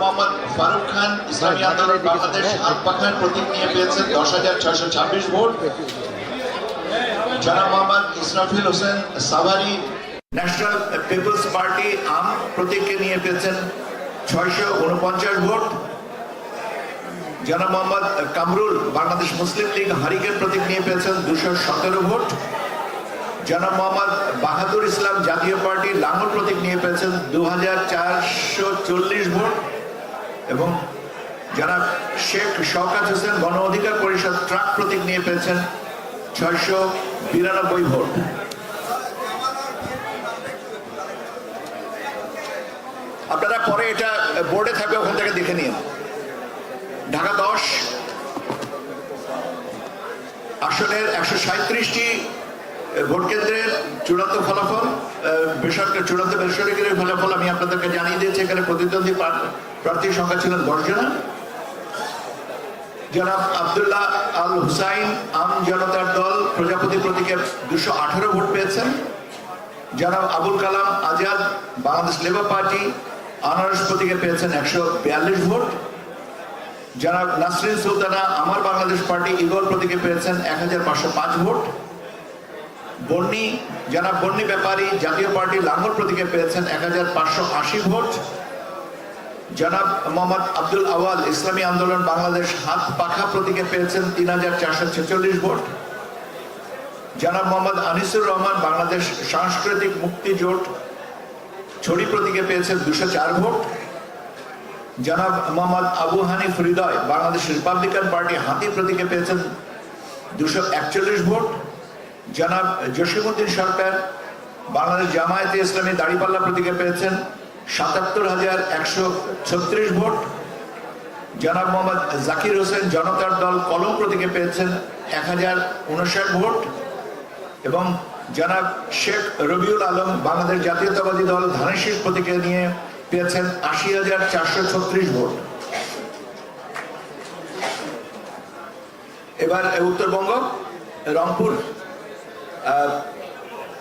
মোহাম্মদ ফারুক খান ইসলামী আন্দোলন বাংলাদেশ হাত পাখার প্রতীক নিয়ে পেয়েছেন 10,626 ভোট। জনাব মোহাম্মদ ইসরাফিল হোসেন সাভারি ন্যাশনাল পিপলস পার্টি আম প্রতীককে নিয়ে পেয়েছেন 649 ভোট। জনাব মোহাম্মদ কামরুল বাংলাদেশ মুসলিম লীগ হারিকেন প্রতীক নিয়ে পেয়েছেন 217 ভোট। জনাব মোহাম্মদ বাহাদুর ইসলাম জাতীয় পার্টি লাঙ্গল প্রতীক নিয়ে পেয়েছেন 2440 ভোট এবং জনাব শেখ শওকত হোসেন গণ অধিকার পরিষদ ট্রাক প্রতীক নিয়ে পেয়েছেন 692 ভোট। আপনারা পরে এটা বোর্ডে থাকবে, ওখান থেকে দেখে নিন। ঢাকা 10 আসনের 137টি ভোট কেন্দ্রের চূড়ান্ত ফলাফল, চূড়ান্ত বেসরকারি ফলাফল আমি আপনাদেরকে জানিয়ে দিয়েছি। এখানে প্রতিদ্বন্দ্বী প্রার্থীর সংখ্যা ছিলেন 10 জন। জনাব আব্দুল্লাহ আল হুসাইন আম জনতার দল প্রজাপতি প্রতীকে 218 ভোট পেয়েছেন। জনাব আবুল কালাম আজাদ বাংলাদেশ লেবার পার্টি আনারস প্রতীকে পেয়েছেন 142 ভোট। জনাব নাসরিন সুলতানা আমার বাংলাদেশ পার্টি ইগল প্রতীকে পেয়েছেন 1505 ভোট। জনাব বন্নি ব্যাপারী জাতীয় পার্টি লাঙ্গল প্রতীকে পেয়েছেন 1580 ভোট। জনাব মোহাম্মদ আব্দুল আওয়াল ইসলামী আন্দোলন বাংলাদেশ হাত পাখা প্রতীকে পেয়েছেন 3446 ভোট। জনাব মোহাম্মদ আনিসুর রহমান বাংলাদেশ সাংস্কৃতিক মুক্তি জোট ছড়ি প্রতীকে পেয়েছেন 204 ভোট। জনাব মোহাম্মদ আবু হানিফ হৃদয় বাংলাদেশ রিপাবলিকান পার্টি হাতি প্রতীকে পেয়েছেন 241 ভোট। জনাব জসিমউদ্দিন সরকার বাংলাদেশ জামায়াতে ইসলামী দাড়িপাল্লা প্রতীকে পেয়েছেন 77,136 ভোট। জনাব মোহাম্মদ জাকির হোসেন জনতার দল কলম প্রতীকে পেয়েছেন 1059 ভোট এবং জনাব শেখ রবিউল আলম বাংলাদেশ জাতীয়তাবাদী দল ধানের প্রতীকে নিয়ে পেয়েছেন 80,436 ভোট। এবার উত্তরবঙ্গ রংপুর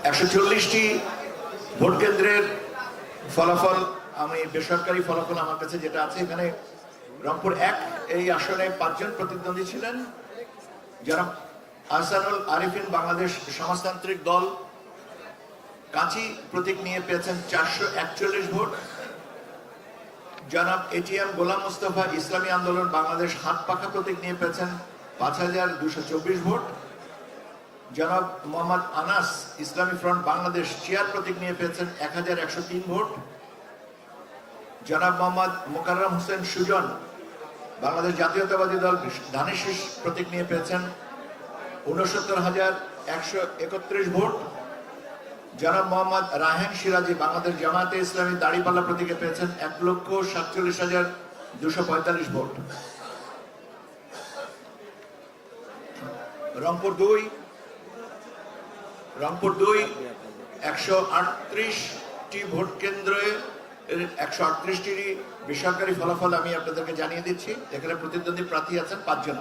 140টি ভোট কেন্দ্রের ফলাফল, আমি বেসরকারি ফলাফল আমার কাছে যেটা আছে, এখানে রংপুর 1 এই আসনে 5 জন প্রতিদ্বন্দ্বী ছিলেন। যারা আহসানুল আরিফিন বাংলাদেশ সমাজতান্ত্রিক দল কাঁচি প্রতীক নিয়ে পেয়েছেন 441 ভোট। জনাব এটিএম গোলাম মুস্তফা ইসলামী আন্দোলন বাংলাদেশ হাত পাখা প্রতীক নিয়ে পেয়েছেন 5224 ভোট। জনাব মোহাম্মদ আনাস ইসলামী ফ্রন্ট বাংলাদেশ চেয়ার প্রতীক নিয়ে পেয়েছেন 1103 ভোট। জনাব মোহাম্মদ মোকাররম হোসেন সুজন বাংলাদেশ জাতীয়তাবাদী দল ধানের শীষ প্রতীক নিয়ে পেয়েছেন 69,131 ভোট। জনাব মোহাম্মদ রাহেন সিরাজি বাংলাদেশ জামায়াতে ইসলামী দাড়িপাল্লা প্রতীকে পেয়েছেন 1,47,245 ভোট। রংপুর 2 138টি ভোট কেন্দ্রে 138টি বেসরকারি ফলাফল আমি আপনাদেরকে জানিয়ে দিচ্ছি। এখানে প্রতিদ্বন্দ্বী প্রার্থী আছেন 5 জন।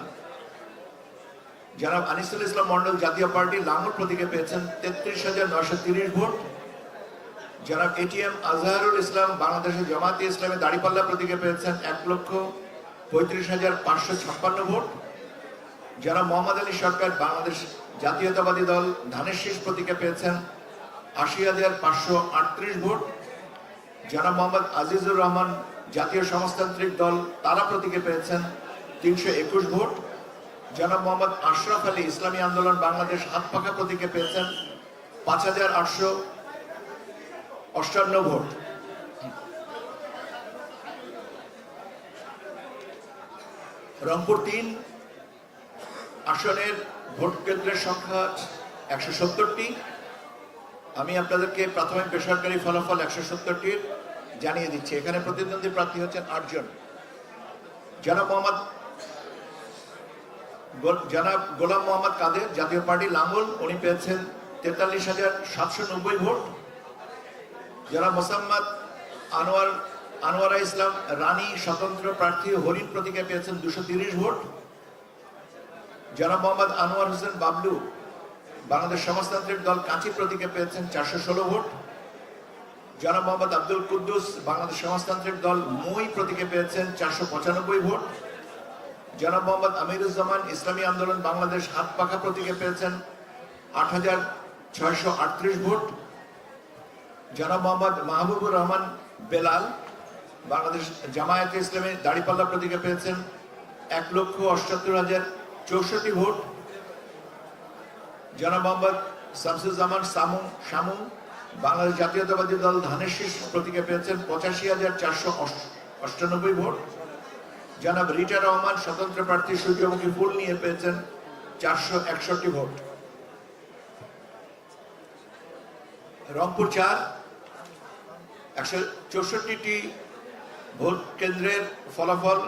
জনাব আনিসুল ইসলাম মন্ডল জাতীয় পার্টি লাঙ্গল প্রতীকে পেয়েছেন 33,930 ভোট। জনাব এটিএম আজহারুল ইসলাম বাংলাদেশের জামায়াতে ইসলামী দাড়িপাল্লা প্রতীকে পেয়েছেন 1,35,556 ভোট। জনাব মোহাম্মদ আলী সরকার বাংলাদেশ জাতীয়তাবাদী দল ধানের শীষ প্রতীকে পেয়েছেন 80,538 ভোট। জনাব মোহাম্মদ আজিজুর রহমান জাতীয় সমাজতান্ত্রিক দল তারা প্রতীকে পেয়েছেন 321 ভোট। জনাব মোহাম্মদ আশরাফ আলী ইসলামী আন্দোলন বাংলাদেশ হাত পাখা প্রতীকে পেয়েছেন 5,858 ভোট। রংপুর 3 আসনের ভোট কেন্দ্রের সংখ্যা 170টি। আমি আপনাদেরকে প্রাথমিক বেসরকারি ফলাফল 170টির জানিয়ে দিচ্ছি। এখানে প্রতিদ্বন্দ্বী প্রার্থী হচ্ছেন 8 জন। জনাব গোলাম মোহাম্মদ কাদের জাতীয় পার্টি লাঙ্গল, উনি পেয়েছেন 43,790 ভোট। জনাব মোসাম্মদ আনোয়ারা ইসলাম রানী স্বতন্ত্র প্রার্থী হরিণ প্রতীকে পেয়েছেন 230 ভোট। জনাব মোহাম্মদ আনোয়ার হোসেন বাবলু বাংলাদেশ সমাজতান্ত্রিক দল কাঁচি প্রতীকে পেয়েছেন 416 ভোট। জনাব মোহাম্মদ আব্দুল কুদ্দুস বাংলাদেশ সমাজতান্ত্রিক দল মই প্রতীকে পেয়েছেন 495 ভোট। জনাব মোহাম্মদ আমিরুজ্জামান ইসলামী আন্দোলন বাংলাদেশ হাত পাখা প্রতীকে পেয়েছেন 8638 ভোট। জনাব মোহাম্মদ মাহবুবুর রহমান বেলাল বাংলাদেশ জামায়াতে ইসলামী দাড়িপাল্লা প্রতীকে পেয়েছেন 1,78,064 ভোট। জনাব মোহাম্মদ শামসুজ্জামান শামু বাংলাদেশ জাতীয়তাবাদী দল ধানের শীষ প্রতীকে পেয়েছেন 85,498 ভোট। জনাব রিটা রহমান স্বতন্ত্র প্রার্থী সূর্যমুখী ফুল নিয়ে পেয়েছেন 461 ভোট। রংপুর 4 164টি ভোট কেন্দ্রের ফলাফল।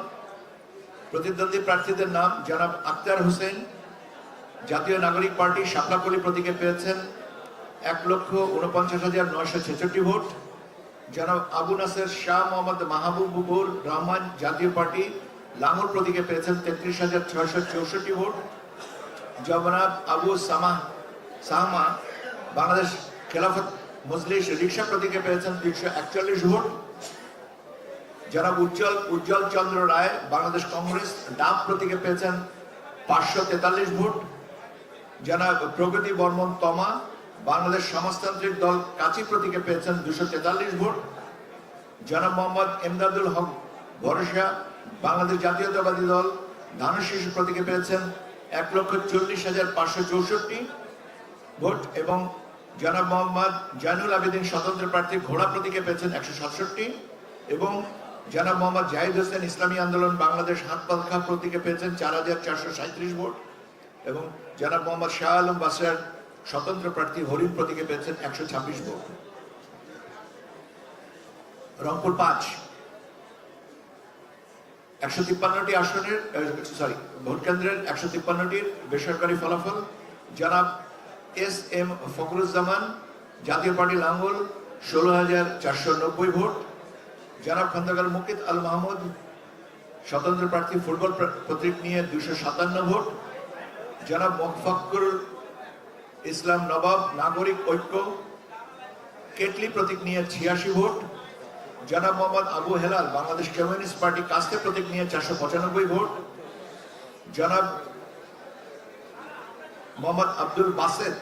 প্রতিদ্বন্দ্বী প্রার্থীদের নাম: জনাব আক্তার হোসেন জাতীয় নাগরিক পার্টি শাপলাকলি প্রতীকে পেয়েছেন 1,49,966 ভোট। জনাব আবু নাসের শাহ মোহাম্মদ মাহবুবুর রহমান জাতীয় পার্টি লাঙ্গল প্রতীকে পেয়েছেন 33,664 ভোট। জনাব আবু সাহমা বাংলাদেশ খেলাফত মজলিস রিকশা প্রতীকে পেয়েছেন 341 ভোট। জনাব উজ্জ্বল চন্দ্র রায় বাংলাদেশ কংগ্রেস ডাব প্রতীকে পেয়েছেন 543 ভোট। জনাব প্রগতি বর্মন তমা বাংলাদেশ সমাজতান্ত্রিক দল কাচি প্রতীকে পেয়েছেন 243 ভোট। জনাব মোহাম্মদ এমদাদুল হক ভরসা বাংলাদেশ জাতীয়তাবাদী দল ধানের শীষ প্রতীকে পেয়েছেন 1,40,564 ভোট এবং জনাব মোহাম্মদ জাইনুল আবেদিন স্বতন্ত্র প্রার্থী ঘোড়া প্রতীকে পেয়েছেন 167 এবং জনাব মোহাম্মদ জাহিদ হোসেন ইসলামী আন্দোলন বাংলাদেশ হাত পাখা প্রতীকে পেয়েছেন 4,437 ভোট এবং জনাব মোহাম্মদ শাহ আলম বাসার স্বতন্ত্র প্রার্থী হরিণ প্রতীকে পেয়েছেন 126 ভোট। রংপুর 5 153টি আসনের ভোট কেন্দ্রের 153টির বেসরকারি ফলাফল। জনাব এস এম ফখরুজ্জামান জাতীয় পার্টি লাঙ্গল 16,490 ভোট। জনাব খন্দকার মুকিত আল মাহমুদ স্বতন্ত্র প্রার্থী ফুটবল প্রতীক নিয়ে 257 ভোট। জনাব মোফাক্কুরুল ইসলাম নবাব নাগরিক ঐক্য কেটলি প্রতীক নিয়ে 86 ভোট। জনাব মোহাম্মদ আবু হেলাল বাংলাদেশ কমিউনিস্ট পার্টি কাস্তে প্রতীক নিয়ে 495 ভোট। জনাব মোহাম্মদ আব্দুল বাসেদ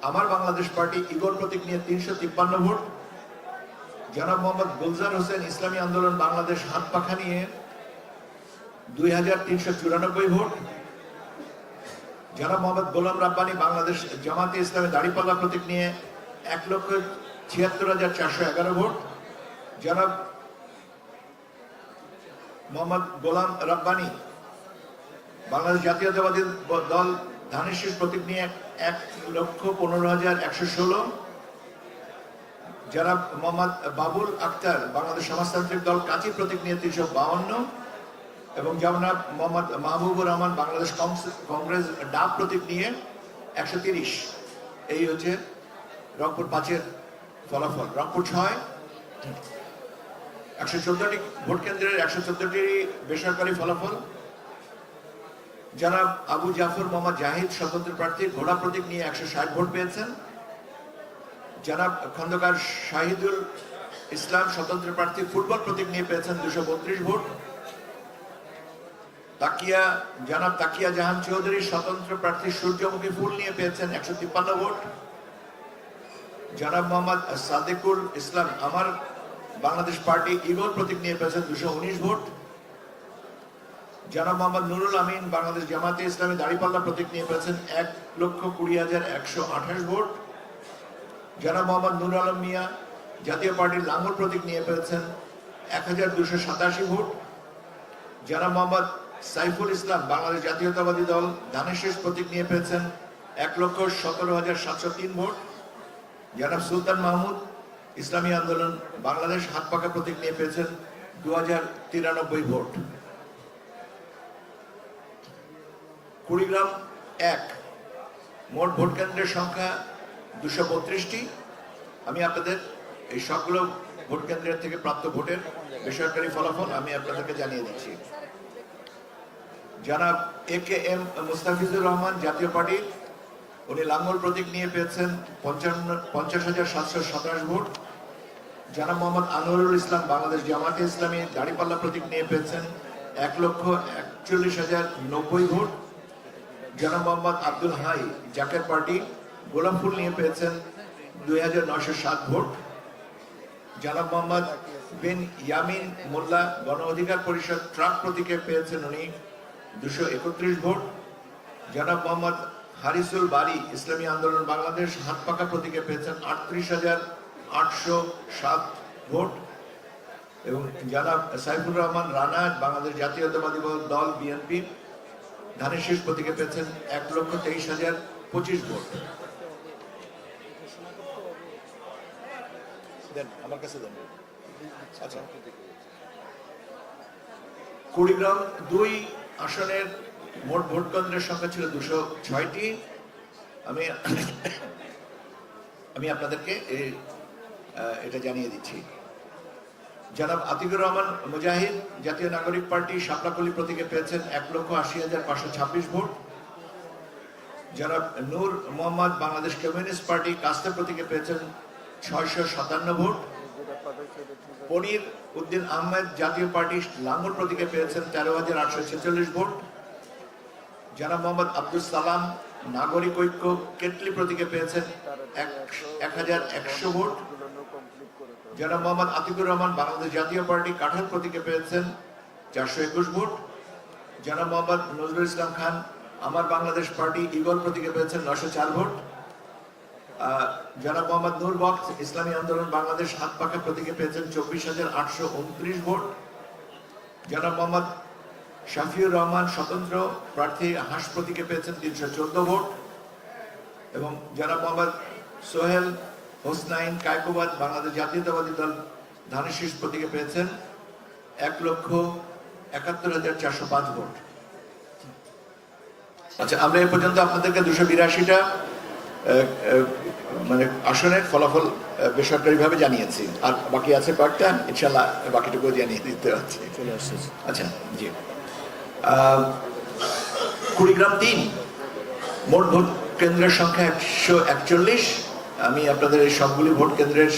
আমার বাংলাদেশ পার্টি ইগর প্রতীক নিয়ে 353 ভোট। জনাব মোহাম্মদ গুলজার হোসেন ইসলামী আন্দোলন বাংলাদেশ হাত পাখা নিয়ে 2,394 ভোট। জনাব মোহাম্মদ গোলাম রাব্বানী বাংলাদেশ জামাতে ইসলামী দাড়িপাল্লা প্রতীক নিয়ে 1,76,411 ভোট। জনাব মোহাম্মদ গোলাম রাব্বানী বাংলাদেশ জাতীয়তাবাদী দল ধানের শীষ প্রতীক নিয়ে 1,15,116। জনাব মোহাম্মদ বাবুল আক্তার বাংলাদেশ সমাজতান্ত্রিক দল কাচি প্রতীক নিয়ে 352 এবং জনাব মোহাম্মদ মাহবুবুর রহমান বাংলাদেশ কংগ্রেস ডাব প্রতীক নিয়ে 130। এই হচ্ছে রংপুর 5-এর ফলাফল। রংপুর 6 114টি ভোট কেন্দ্রের 114টি বেসরকারি ফলাফল। জনাব আবু জাফর মোহাম্মদ জাহিদ স্বতন্ত্র প্রার্থী ঘোড়া প্রতীক নিয়ে 160 ভোট পেয়েছেন। জনাব খন্দকার শাহিদুল ইসলাম স্বতন্ত্র প্রার্থী ফুটবল প্রতীক নিয়ে পেয়েছেন 232 ভোট। জনাব তাকিয়া জাহান চৌধুরী স্বতন্ত্র প্রার্থী সূর্যমুখী ফুল নিয়ে পেয়েছেন 153 ভোট। জনাব মোহাম্মদ সাদেকুল ইসলাম আমার বাংলাদেশ পার্টি ইগল প্রতীক নিয়ে পেয়েছেন 219 ভোট। জনাব মোহাম্মদ নুরুল আমিন বাংলাদেশ জামাতে ইসলামী দাড়িপাল্লা প্রতীক নিয়ে পেয়েছেন 1,20,128 ভোট। জনাব মোহাম্মদ নুর আলম মিয়া জাতীয় পার্টির লাঙ্গল প্রতীক নিয়ে পেয়েছেন 1,287 ভোট। জনাব মোহাম্মদ সাইফুল ইসলাম বাংলাদেশ জাতীয়তাবাদী দল ধানের শীষ প্রতীক নিয়ে পেয়েছেন 1,17,703 ভোট। জনাব সুলতান মাহমুদ ইসলামী আন্দোলন বাংলাদেশ হাত পাখা প্রতীক নিয়ে পেয়েছেন 2,093 ভোট। কুড়িগ্রাম 1 মোট ভোট কেন্দ্রের সংখ্যা 232টি। আমি আপনাদের এই সবগুলো ভোট কেন্দ্রের থেকে প্রাপ্ত ভোটের বেসরকারি ফলাফল আমি আপনাদেরকে জানিয়ে দিচ্ছি। জনাব AKM মুস্তাফিজুর রহমান জাতীয় পার্টি উনি লাঙ্গল প্রতীক নিয়ে পেয়েছেন 50,727 ভোট। জনাব মোহাম্মদ আনোয়ারুল ইসলাম বাংলাদেশ জামায়াতে ইসলামী দাঁড়িপাল্লা প্রতীক নিয়ে পেয়েছেন 1,41,090 ভোট। জনাব মোহাম্মদ আব্দুল হাই জাকের পার্টি গোলাপফুল নিয়ে পেয়েছেন 2,907 ভোট। জনাব মোহাম্মদ বিন ইয়ামিন মোল্লা গণ অধিকার পরিষদ ট্রাক প্রতীকে পেয়েছেন উনি 231 ভোট। জনাব মোহাম্মদ হারিসুল বারি ইসলামী আন্দোলন বাংলাদেশ হাত পাকা প্রতীকে পেয়েছেন 38,807 ভোট এবং জনাব সাইফুর রহমান রানা বাংলাদেশ জাতীয়তাবাদী দল বিএনপি ধানের শীষ প্রতীকে পেয়েছেন 1,23,025 ভোট। আমার কাছে দেন। আচ্ছা, কুড়িগ্রাম 2 আসনের মোট ভোট কেন্দ্রের সংখ্যা ছিল 206টি। আমি আপনাদেরকে এটা জানিয়ে দিচ্ছি। জনাব আতিকুর রহমান মুজাহিদ জাতীয় নাগরিক পার্টি শাপলাকলি প্রতীকে পেয়েছেন 1,80,526 ভোট। জনাব নূর মোহাম্মদ বাংলাদেশ কমিউনিস্ট পার্টি কাস্তে প্রতীকে পেয়েছেন 657 ভোট। পনির উদ্দিন আহমেদ জাতীয় পার্টি লাঙ্গল প্রতীকে পেয়েছেন 13,846 ভোট। জনাব মোহাম্মদ আব্দুল সালাম নাগরিক ঐক্য কেটলি প্রতীকে পেয়েছেন 1,100 ভোট। জনাব মোহাম্মদ আতিকুর রহমান বাংলাদেশ জাতীয় পার্টি কাঠাল প্রতীকে পেয়েছেন 421 ভোট। জনাব মোহাম্মদ নজরুল ইসলাম খান আমার বাংলাদেশ পার্টি ইগল প্রতীকে পেয়েছেন 904 ভোট। জনাব মোহাম্মদ নূর বক্স ইসলামী আন্দোলন বাংলাদেশ হাত পাকা প্রতীকে পেয়েছেন 24,829 ভোট। জনাব মোহাম্মদ শাফিউর রহমান স্বতন্ত্র প্রার্থী হাঁস প্রতীকে পেয়েছেন 314 ভোট এবং জনাব মোহাম্মদ সোহেল হোসনাইন কায়কোবাদ বাংলাদেশ জাতীয়তাবাদী দল ধানের শীষ প্রতীকে পেয়েছেন 1,71,405 ভোট। আচ্ছা, আমরা এ পর্যন্ত আপনাদেরকে 282টা মানে আসনের ফলাফল বেসরকারিভাবে জানিয়েছি, আর বাকি আছে কয়েকটা, ইনশাল্লাহ বাকিটুকু জানিয়ে দিতে হচ্ছে। আচ্ছা জি, কুড়িগ্রাম 3 মোট ভোট কেন্দ্রের সংখ্যা 141। আমি আপনাদের এই সবগুলি ভোট কেন্দ্রের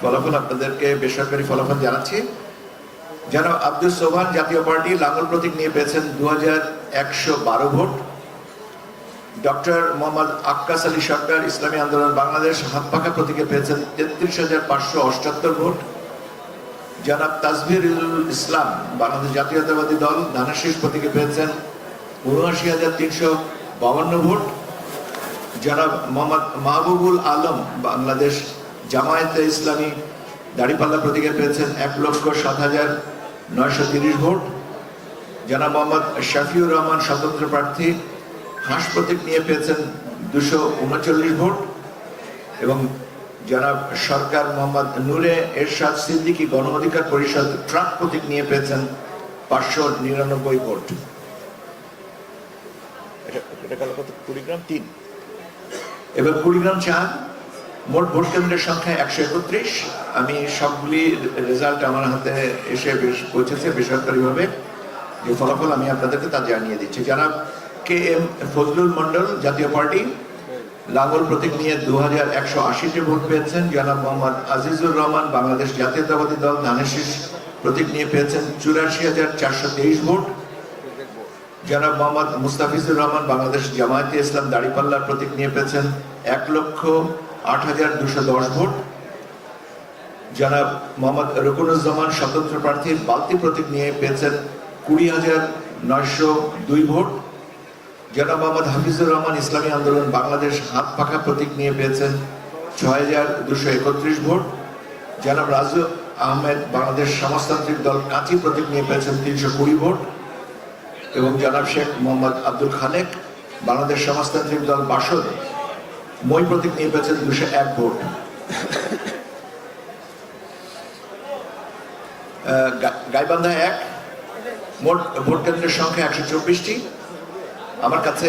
ফলাফল আপনাদেরকে বেসরকারি ফলাফল জানাচ্ছি। জনাব আব্দুল সোবহান জাতীয় পার্টি লাঙ্গল প্রতীক নিয়ে পেয়েছেন 2,112 ভোট। ডক্টর মোহাম্মদ আক্কাস আলী সরকার ইসলামী আন্দোলন বাংলাদেশ হাত পাকা প্রতীকে পেয়েছেন 33,578 ভোট। জনাব তাজভিরুল ইসলাম বাংলাদেশ জাতীয়তাবাদী দল ধানের শীষ প্রতীকে পেয়েছেন 79,352 ভোট। জনাব মোহাম্মদ মাহবুবুল আলম বাংলাদেশ জামায়াতে ইসলামী দাঁড়িপাল্লা প্রতীকে পেয়েছেন 1,07,930 ভোট। জনাব মোহাম্মদ শাফিউর রহমান স্বতন্ত্র প্রার্থী হাঁস প্রতীক নিয়ে পেয়েছেন 239 ভোট এবং জনাব সরকার মোহাম্মদ নূরে এরশাদ সিদ্দিকী গণ অধিকার পরিষদ ট্রাক প্রতীক নিয়ে পেয়েছেন 599 ভোট। কুড়িগ্রাম 3 এবার কুড়িগ্রাম 4 মোট ভোট কেন্দ্রের সংখ্যা 131। আমি সবগুলি রেজাল্ট আমার হাতে এসে পৌঁছেছে বেসরকারিভাবে, যে ফলাফল আমি আপনাদেরকে তা জানিয়ে দিচ্ছি। জনাব কে এম ফজলুল মন্ডল জাতীয় পার্টি লাঙ্গল প্রতীক নিয়ে 2,180 ভোট পেয়েছেন। জনাব মোহাম্মদ আজিজুর রহমান বাংলাদেশ জাতীয়তাবাদী দল ধানের শীষ প্রতীক নিয়ে পেয়েছেন 84,423 ভোট। জনাব মোহাম্মদ মুস্তাফিজুর রহমান বাংলাদেশ জামায়াতে ইসলাম দাঁড়িপাল্লার প্রতীক নিয়ে পেয়েছেন 1,08,210 ভোট। জনাব মোহাম্মদ রুকুনুজ্জামান স্বতন্ত্র প্রার্থী বালতি প্রতীক নিয়ে পেয়েছেন 20,902 ভোট। জনাব মোহাম্মদ হাফিজুর রহমান ইসলামী আন্দোলন বাংলাদেশ হাত পাখা প্রতীক নিয়ে পেয়েছেন 6,231 ভোট। জনাব রাজু আহমেদ বাংলাদেশ সমাজতান্ত্রিক দল কাঁচি প্রতীক নিয়ে পেয়েছেন 320 ভোট এবং জনাব শেখ মোহাম্মদ আব্দুল খালেক বাংলাদেশ সমাজতান্ত্রিক দল বাসদ মই প্রতীক নিয়ে পেয়েছেন 201 ভোট। গাইবান্ধা 1 মোট ভোট কেন্দ্রের সংখ্যা 124টি। আমার কাছে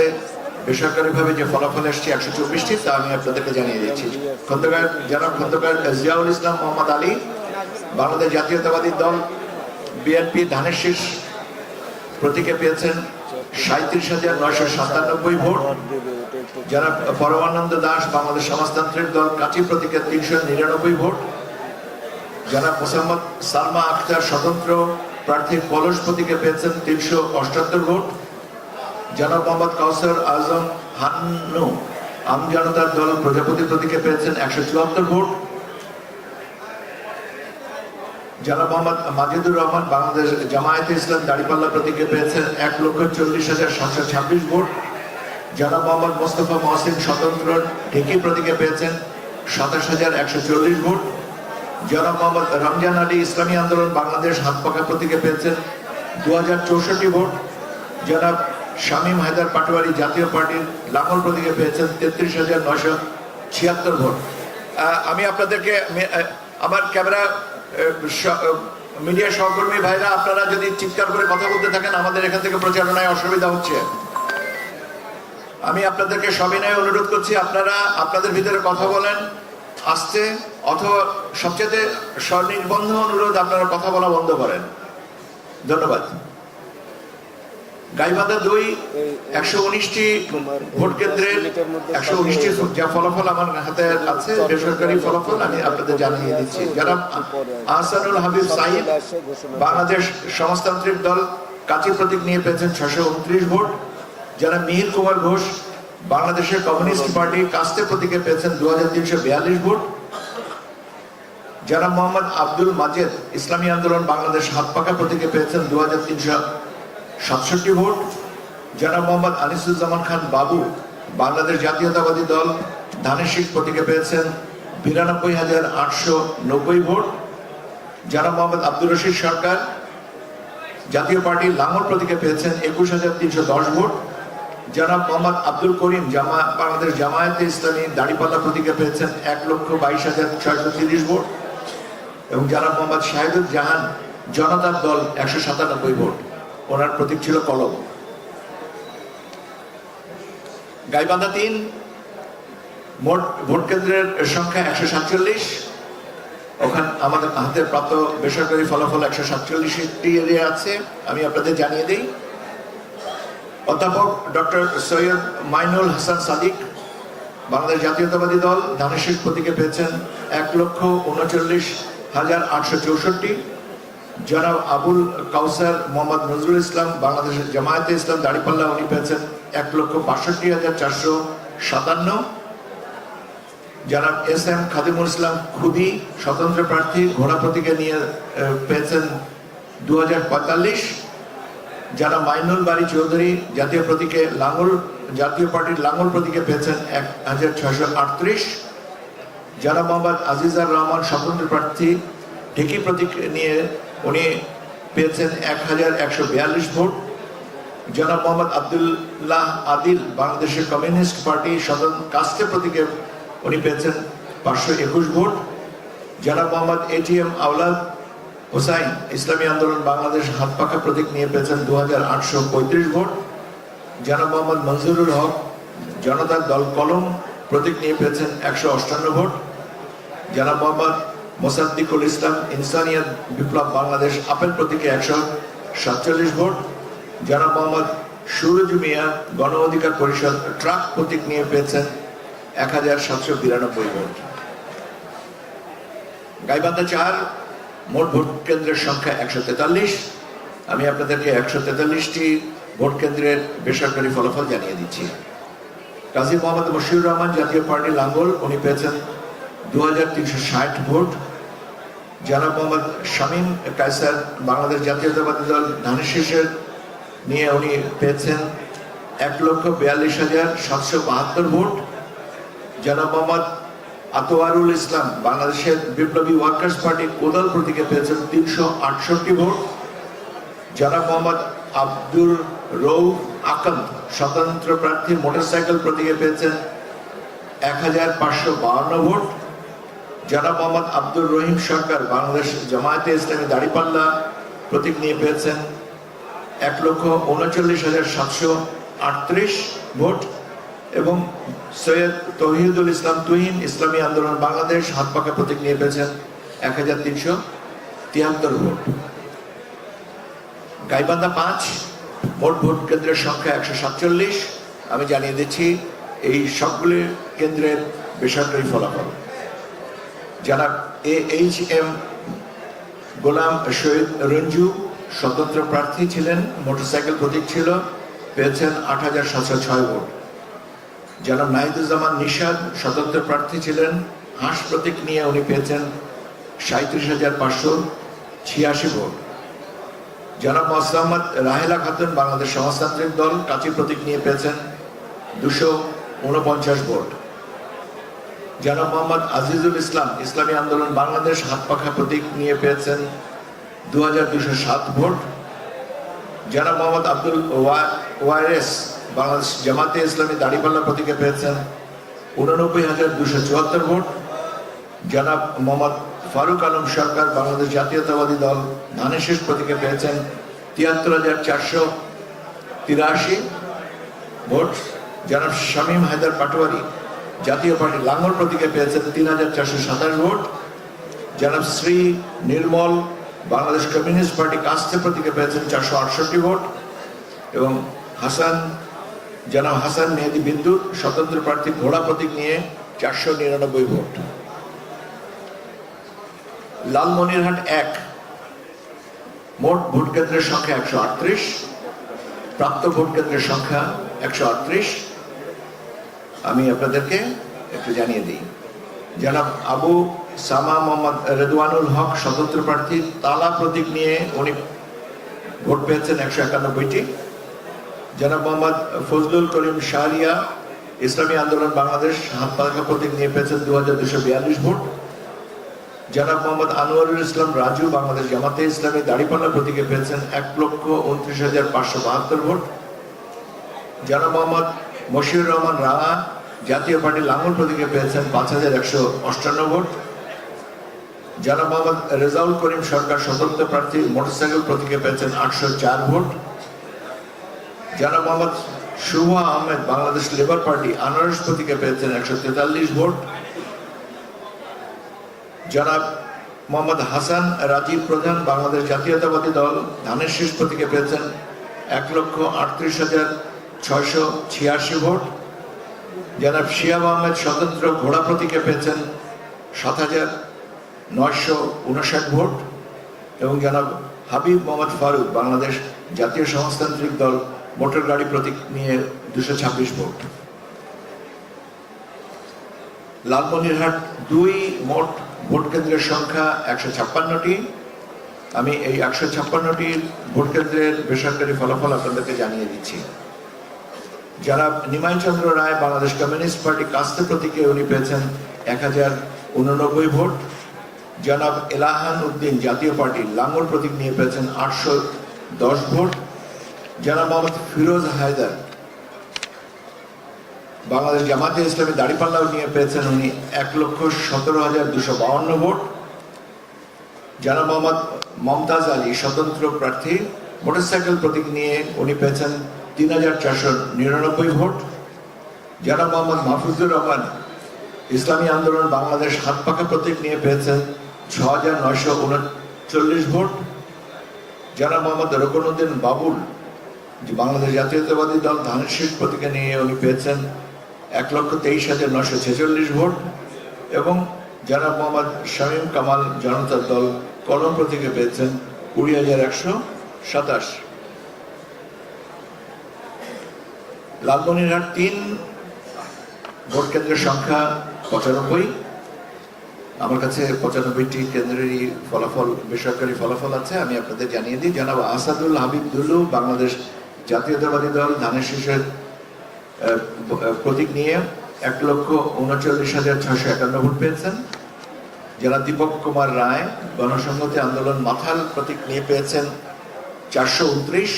বেসরকারিভাবে যে ফলাফল এসছে 124টি, তা আমি আপনাদেরকে জানিয়ে দিচ্ছি। জনাব খন্দকার জিয়াউল ইসলাম মোহাম্মদ আলী বাংলাদেশ জাতীয়তাবাদী দল বিএনপি ধানের শীষ প্রতীকে পেয়েছেন 37,997 ভোট। জনাব পরমানন্দ দাস বাংলাদেশ সমাজতান্ত্রিক দল কাঁচি প্রতীকে 399 ভোট। জনাব মোসাম্মদ সালমা আক্তার স্বতন্ত্র প্রার্থী কলস প্রতীকে পেয়েছেন 378 ভোট। জনাব মোহাম্মদ কাউসার আজম হান্নু আম জনতার দল প্রজাপতি প্রতীকে পেয়েছেন 174 ভোট। জনাব মোহাম্মদ মাজিদুর রহমান বাংলাদেশ জামায়াতে ইসলাম দাঁড়িপাল্লা প্রতীকে পেয়েছেন 1,40,726 ভোট। জনাব মোহাম্মদ মোস্তফা মহসিন স্বতন্ত্র ঢেকি প্রতীকে পেয়েছেন 27,140 ভোট। জনাব মোহাম্মদ রমজান আলী ইসলামী আন্দোলন বাংলাদেশ হাতপাখা প্রতীকে পেয়েছেন 2064 ভোট। জনাব শামীম হায়দার পাটোয়ারি জাতীয় পার্টির লাঙ্গল প্রতীকে পেয়েছেন 33,976 ভোট। আমি আপনাদেরকে আমার ক্যামেরা মিডিয়া সহকর্মী ভাইরা, আপনারা যদি চিৎকার করে কথা বলতে থাকেন আমাদের এখান থেকে প্রচারণায় অসুবিধা হচ্ছে। আমি আপনাদেরকে সবিনয়ে অনুরোধ করছি, আপনারা আপনাদের ভিতরে কথা বলেন আসছে, অথবা সবচেয়ে স্বনির্বন্ধ অনুরোধ, আপনারা কথা বলা বন্ধ করেন। ধন্যবাদ। গাইবান্ধা 2 119টি ভোট কেন্দ্রের 119টি যা ফলাফল আমার হাতে আছে, বেসরকারি ফলাফল আমি আপনাদের জানিয়ে দিচ্ছি। যারা আহসানুল হাবিব সাইদ বাংলাদেশ সমাজতান্ত্রিক দল কাচি প্রতীক নিয়ে পেয়েছেন 629 ভোট। যারা মিহির কুমার ঘোষ বাংলাদেশের কমিউনিস্ট পার্টি কাস্তে প্রতীকে পেয়েছেন 2342 ভোট। যারা মোহাম্মদ আব্দুল মাজেদ ইসলামী আন্দোলন বাংলাদেশ হাতপাখা প্রতীকে পেয়েছেন 2367 ভোট। যারা মোহাম্মদ আনিসুজ্জামান খান বাবু বাংলাদেশ জাতীয়তাবাদী দল ধানের শীষ প্রতীকে পেয়েছেন 92,890 ভোট। যারা মোহাম্মদ আব্দুর রশিদ সরকার জাতীয় পার্টি লাঙ্গল প্রতীকে পেয়েছেন 21,310 ভোট। যারা মোহাম্মদ আব্দুল করিম বাংলাদেশ জামায়াতে ইসলামী দাঁড়িপাল্লা প্রতীকে পেয়েছেন 1,22,630 ভোট। এবং যারা মোহাম্মদ শাহিদুল জাহান জনতার দল 197 ভোট, ওনার প্রতীক ছিল কলম। গাইবান্ধা 3 মোট ভোট কেন্দ্রের সংখ্যা 147। ওখানে আমাদের হাতে প্রাপ্ত বেসরকারি ফলাফল 147টি এরিয়া আছে, আমি আপনাদের জানিয়ে দিই। অধ্যাপক ডক্টর সৈয়দ মাইনুল হাসান সাদিক বাংলাদেশ জাতীয়তাবাদী দল ধানের শীষ প্রতীকে পেয়েছেন 1,39,864। জনাব আবুল কাউসার মোহাম্মদ নজরুল ইসলাম বাংলাদেশের জামায়াতে ইসলাম দাঁড়িপাল্লা, উনি পেয়েছেন 1,62,457। জনাব SM খাদিমুল ইসলাম খুদি স্বতন্ত্র প্রার্থী ঘোড়া প্রতীকে নিয়ে পেয়েছেন 2045। যারা মাইনুল বাড়ি চৌধুরী জাতীয় প্রতীকে জাতীয় পার্টির লাঙ্গল প্রতীকে পেয়েছেন 1,638। যারা মোহাম্মদ আজিজার রহমান স্বতন্ত্র প্রার্থী ঢেকি প্রতীক নিয়ে উনি পেয়েছেন 1,142 ভোট। জনাব মোহাম্মদ আব্দুল্লাহ আদিল বাংলাদেশের কমিউনিস্ট পার্টি কাস্তে প্রতীকে উনি পেয়েছেন 521 ভোট। জনাব মোহাম্মদ ATM আওলাদ হোসাইন ইসলামী আন্দোলন বাংলাদেশ হাতপাখা প্রতীক নিয়ে পেয়েছেন 2,835 ভোট। জনাব মোহাম্মদ মনজুরুল হক জনতার দল কলম প্রতীক নিয়ে পেয়েছেন 158 ভোট। জনাব মোহাম্মদ মোসাদ্দিকুল ইসলাম ইনসানিয়াত বিপ্লব বাংলাদেশ আপেল প্রতীকে 147 ভোট। জনাব মোহাম্মদ সুরজ মিয়া গণ অধিকার পরিষদ ট্রাক প্রতীক নিয়ে পেয়েছেন 1,792 ভোট। গাইবান্ধা 4 মোট ভোট কেন্দ্রের সংখ্যা 143। আমি আপনাদেরকে 143টি ভোট কেন্দ্রের বেসরকারি ফলাফল জানিয়ে দিচ্ছি। কাজী মোহাম্মদ মশিউর রহমান জাতীয় পার্টি লাঙ্গল, উনি পেয়েছেন 2,360 ভোট। জনাব মোহাম্মদ শামীম কায়সার বাংলাদেশ জাতীয়তাবাদী দল ধানের শীষের নিয়ে উনি পেয়েছেন 1,42,772 ভোট। জনাব মোহাম্মদ আতোয়ারুল ইসলাম বাংলাদেশের বিপ্লবী ওয়ার্কার্স পার্টি কোদাল প্রতীকে পেয়েছেন 368 ভোট। জনাব মোহাম্মদ আব্দুর রৌফ আকন্দ স্বতন্ত্র প্রার্থী মোটরসাইকেল প্রতীকে পেয়েছেন 1,552 ভোট। জনাব মোহাম্মদ আব্দুর রহিম সরকার বাংলাদেশ জামায়াতে ইসলামী দাঁড়িপাল্লা প্রতীক নিয়ে পেয়েছেন 1,39,738 ভোট। এবং সৈয়দ তৌহিদুল ইসলাম তুহিন ইসলামী আন্দোলন বাংলাদেশ হাতপাখা প্রতীক নিয়ে পেয়েছেন 1,373 ভোট। গাইবান্ধা 5 মোট ভোট কেন্দ্রের সংখ্যা 147। আমি জানিয়ে দিচ্ছি এই সবগুলি কেন্দ্রের বেসরকারি ফলাফল। যারা AHM গোলাম শহীদ রঞ্জু স্বতন্ত্র প্রার্থী ছিলেন, মোটরসাইকেল প্রতীক ছিল, পেয়েছেন ৮৭০৬ ভোট। জনাব নাহিদুজ্জামান নিশাদ স্বতন্ত্র প্রার্থী ছিলেন, হাঁস প্রতীক নিয়ে উনি পেয়েছেন ৩৭৫৮৬ ভোট। জনাব মোহাম্মদ রাহেলা খাতুন বাংলাদেশ সমাজতান্ত্রিক দল কাঁচি প্রতীক নিয়ে পেয়েছেন ২৪৯ ভোট। জনাব মোহাম্মদ আজিজুল ইসলাম ইসলামী আন্দোলন বাংলাদেশ হাত পাখা প্রতীক নিয়ে পেয়েছেন ২২০৭ ভোট। জনাব মোহাম্মদ আব্দুল ওয়ারেস বাংলাদেশ জামাতে ইসলামী দাড়িপাল্লা প্রতীকে পেয়েছেন ৮৯,২৭৪ ভোট। জনাব মোহাম্মদ ফারুক আলম সরকার বাংলাদেশ জাতীয়তাবাদী দল ধানের শীষ প্রতীকে পেয়েছেন ৭৩,৪৮৩ ভোট। জনাব শামীম হায়দার পাটোয়ারি জাতীয় পার্টি লাঙ্গল প্রতীকে পেয়েছেন ৩,৪২৭ ভোট। জনাব শ্রী নির্মল বাংলাদেশ কমিউনিস্ট পার্টি কাস্তে প্রতীকে পেয়েছেন ৪৬৮ ভোট এবং জনাব হাসান মেহেদি বিদ্যুৎ স্বতন্ত্র প্রার্থী ঘোড়া প্রতীক নিয়ে ৪৯৯ ভোট। লালমনিরহাট ১ মোট ভোট কেন্দ্রের সংখ্যা ১৩৮, প্রাপ্ত ভোট কেন্দ্রের সংখ্যা ১৩৮। আমি আপনাদেরকে একটু জানিয়ে দিই। জনাব আবু সামা মোহাম্মদ রেদওয়ানুল হক স্বতন্ত্র প্রার্থী তালা প্রতীক নিয়ে উনি ভোট পেয়েছেন ১৯১টি। জনাব মোহাম্মদ ফজলুল করিম শাহরিয়া ইসলামী আন্দোলন বাংলাদেশ হাত পাখা প্রতীক নিয়ে পেয়েছেন ২,২৪২ ভোট। জনাব মোহাম্মদ আনোয়ারুল ইসলাম রাজু বাংলাদেশ জামাতে ইসলামী দাড়িপাল্লা প্রতীকে পেয়েছেন ১,২৯,৫৭২ ভোট। জনাব মোহাম্মদ মশিউর রহমান রানা জাতীয় পার্টি লাঙ্গল প্রতীকে পেয়েছেন ৫,১৫৮ ভোট। জনাব মোহাম্মদ রেজাউল করিম সরকার স্বতন্ত্র প্রার্থী মোটরসাইকেল প্রতীকে পেয়েছেন ৮০৪ ভোট। জনাব মোহাম্মদ শুভ আহমেদ বাংলাদেশ লেবার পার্টি আনারস প্রতীকে পেয়েছেন ১৪৩ ভোট। জনাব মোহাম্মদ হাসান রাজীব প্রধান বাংলাদেশ জাতীয়তাবাদী দল ধানের শীষ প্রতীকে পেয়েছেন ১,৩৮,৬৮৬ ভোট। জনাব শিয়াব আহমেদ স্বতন্ত্র ঘোড়া প্রতীকে পেয়েছেন ৭,৯৫৯ ভোট এবং জনাব হাবিব মোহাম্মদ ফারুক বাংলাদেশ জাতীয় সমাজতান্ত্রিক দল মোটর গাড়ি প্রতীক নিয়ে ২২৬ ভোট। লালমনিরহাট ২ মোট ভোট কেন্দ্রের সংখ্যা ১৫৬টি। আমি এই ১৫৬টি ভোট কেন্দ্রের বেসরকারি ফলাফল আপনাদেরকে জানিয়ে দিচ্ছি। জনাব নিমাই চন্দ্র রায় বাংলাদেশ কমিউনিস্ট পার্টি কাস্তে প্রতীকে উনি পেয়েছেন ১,০৮৯ ভোট। জনাব এলাহান উদ্দিন জাতীয় পার্টি লাঙ্গল প্রতীক নিয়ে পেয়েছেন ৮১০ ভোট। জনাব মোহাম্মদ ফিরোজ হায়দার বাংলাদেশ জামাতে ইসলামী দাড়িপাল্লাও নিয়ে পেয়েছেন উনি ১,১৭,২৫২ ভোট। জনাব মোহাম্মদ মমতাজ আলী স্বতন্ত্র প্রার্থী মোটরসাইকেল প্রতীক নিয়ে উনি পেয়েছেন ৩,৪৯৯ ভোট। জনাব মোহাম্মদ মাহফুজুর রহমান ইসলামী আন্দোলন বাংলাদেশ হাত পাখা প্রতীক নিয়ে পেয়েছেন ৬,৯৩৯ ভোট। জনাব মোহাম্মদ রকনউদ্দিন বাবুল বাংলাদেশ জাতীয়তাবাদী দল ধানের শীষ প্রতীকে নিয়ে উনি পেয়েছেন ১,২৩,৯৪৬ ভোট এবং জনাব মোহাম্মদ শামীম কামাল জনতার দল কলম প্রতীকে পেয়েছেন ২০,১২৭। লালমনিরহাট ৩ ভোট কেন্দ্রের সংখ্যা ৯৫। আমার কাছে ৯৫টি কেন্দ্রেরই ফলাফল বেসরকারি ফলাফল আছে, আমি আপনাদের জানিয়ে দিই। জনাব আসাদুল হাবিব দুলু বাংলাদেশ জাতীয়তাবাদী দল ধানের শীষের প্রতীক নিয়ে ১,৩৯,৬৫১ ভোট পেয়েছেন। জনাব দীপক কুমার রায় গণসংহতি আন্দোলন মাথাল প্রতীক নিয়ে পেয়েছেন ৪২৯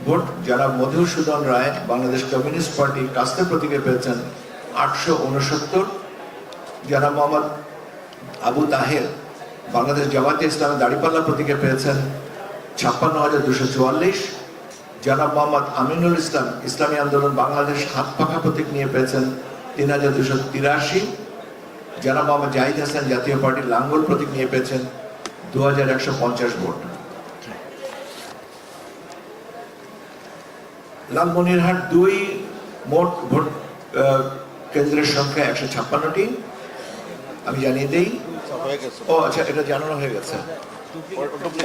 ভোট। জনাব মধুসূদন রায় বাংলাদেশ কমিউনিস্ট পার্টি কাস্তে প্রতীকে পেয়েছেন ৮৬৯। জনাব মোহাম্মদ আবু তাহের বাংলাদেশ জামাতে ইসলামী দাড়িপাল্লা প্রতীকে পেয়েছেন ৫৬,২৪৪। জনাব মোহাম্মদ আমিনুল ইসলাম ইসলামী আন্দোলন বাংলাদেশ হাত পাখা প্রতীক নিয়ে পেয়েছেন ৩,২৮৩। জনাব মোহাম্মদ জাহিদ হাসান জাতীয় পার্টি লাঙ্গল প্রতীক নিয়ে পেয়েছেন ২,১৫০ ভোট। লালমনিরহাট ২ মোট ভোট কেন্দ্রের সংখ্যা ১৫৬টি। আমি জানিয়ে দিই। ও আচ্ছা, এটা জানানো হয়ে গেছে।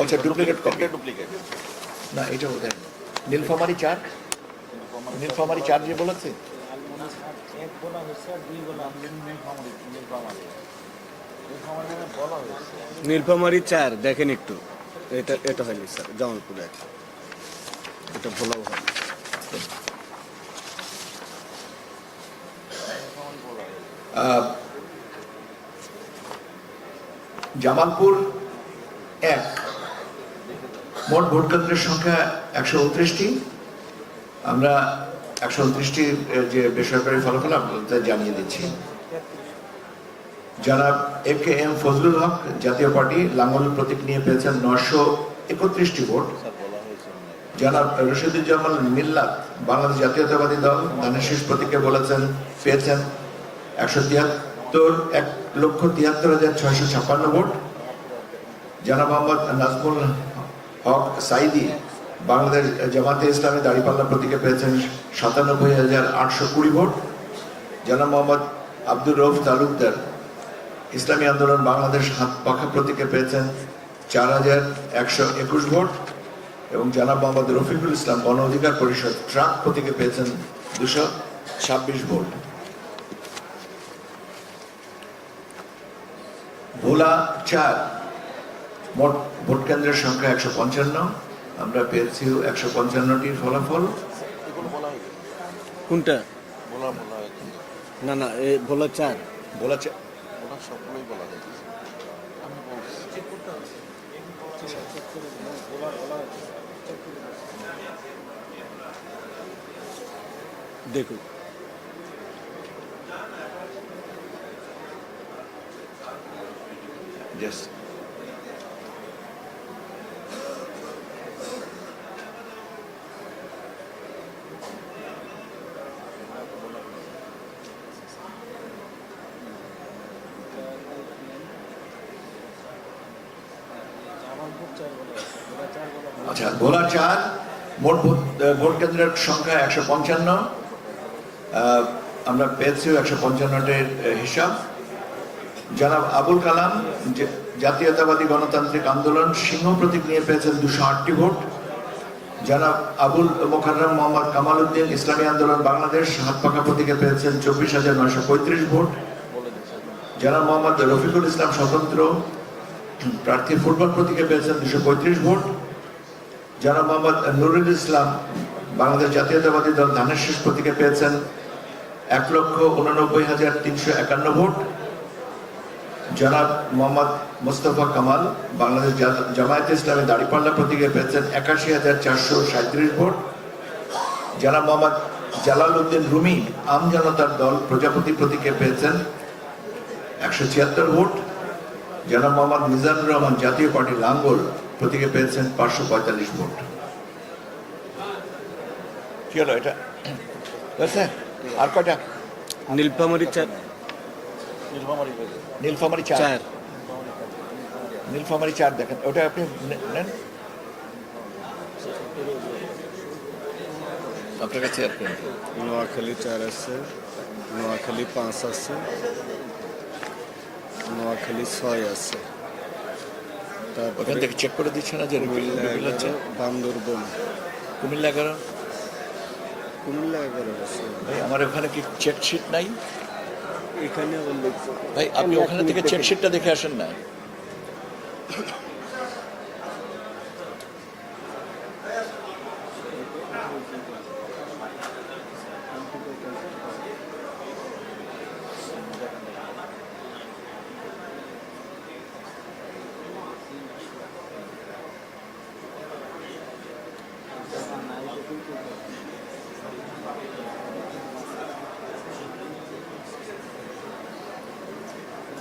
আচ্ছা, ডুপ্লিকেট কপি। ডুপ্লিকেট। না, এটা বোধ হয় নীলফামারী 4, নীলফামারী 4 যে বলেছে। এক বলা হয়েছে আর দুই বলা আমাদের নীলফামারী নীলফামারী নীলফামারী বলা হয়েছে। নীলফামারী 4 দেখেন একটু, এটা এটা হয়নি স্যার, জামালপুরে এটা ভোলাও হয়। জামালপুর 1, মোট ভোট কেন্দ্রের সংখ্যা 129টি। আমরা 129টির যে বেসরকারি ফলাফল আপনাদের জানিয়ে দিচ্ছি। জনাব AKM ফজলুল হক জাতীয় পার্টি লাঙ্গল প্রতীক নিয়ে পেয়েছেন 931টি ভোট। জনাব রশিদুজ্জামান মিল্লাত বাংলাদেশ জাতীয়তাবাদী দল ধানের শীষ প্রতীকে পেয়েছেন 1,73,656 ভোট। জনাব মোহাম্মদ নাজমুল হক সাইদি বাংলাদেশ জামাতে ইসলামী দাঁড়িপাল্লা প্রতীকে পেয়েছেন 97,820 ভোট। জনাব মোহাম্মদ আব্দুর রউফ তালুকদার ইসলামী আন্দোলন বাংলাদেশ হাত পাখা প্রতীকে পেয়েছেন 4,121 ভোট এবং জনাব মোহাম্মদ রফিকুল ইসলাম গণ অধিকার পরিষদ ট্রাক প্রতীকে পেয়েছেন 226 ভোট। ভোলা 4, মোট ভোট কেন্দ্রের সংখ্যা 155। আমরা পেয়েছি 155টির ফলাফল। কোনটা? বলা বলা হয়েছে না না, ভোলা 4। ভোলা ওরা সবগুলোই বলা হয়েছে। আমি বলছি দেখুন Yes. আচ্ছা, ভোলা 4, মোট ভোট কেন্দ্রের সংখ্যা 155। আমরা পেয়েছি 155টির হিসাব। জনাব আবুল কালাম জাতীয়তাবাদী গণতান্ত্রিক আন্দোলন সিংহ প্রতীক নিয়ে পেয়েছেন 208টি ভোট। জনাব আবুল মোকাররম মোহাম্মদ কামাল উদ্দিন ইসলামী আন্দোলন বাংলাদেশ হাত পাখা প্রতীকে পেয়েছেন 24,935 ভোট। জনাব মোহাম্মদ রফিকুল ইসলাম স্বতন্ত্র প্রার্থী ফুটবল প্রতীকে পেয়েছেন 235 ভোট। জনাব মোহাম্মদ নুরুল ইসলাম বাংলাদেশ জাতীয়তাবাদী দল ধানের শীষ প্রতীকে পেয়েছেন 1,89,351 ভোট। জনাব মোহাম্মদ মুস্তফা কামাল বাংলাদেশ জামায়াতে ইসলামী দাঁড়িপাল্লা প্রতীকে পেয়েছেন 81,437 ভোট। জনাব মোহাম্মদ জালাল উদ্দিন রুমি আম জনতার দল প্রজাপতি প্রতীকে পেয়েছেন 176 ভোট। জনাব মোহাম্মদ মিজানুর রহমান জাতীয় পার্টি লাঙ্গল প্রতীকে পেয়েছেন 545 ভোট। কি হলো এটা? আর কয়টা? নীলফামারী 4। নীলফামারী হয়েছে। নীলফামারী 4, নীলফামারী 4 দেখেন, ওটা আপনি নেন আপনার কাছে। নোয়াখালী 4 আছে, নোয়াখালী 5 আছে, নোয়াখালী 6 আছে। ওখান তারপরে থেকে চেক করে দিচ্ছে না যে বান্দরবন, কুমিল্লা 11। কুমিল্লা 11 আছে। ভাই আমার ওখানে কি চেক শিট নাই? এখানে উল্লেখ। ভাই আপনি ওখানে থেকে চেক শিটটা দেখে আসেন না।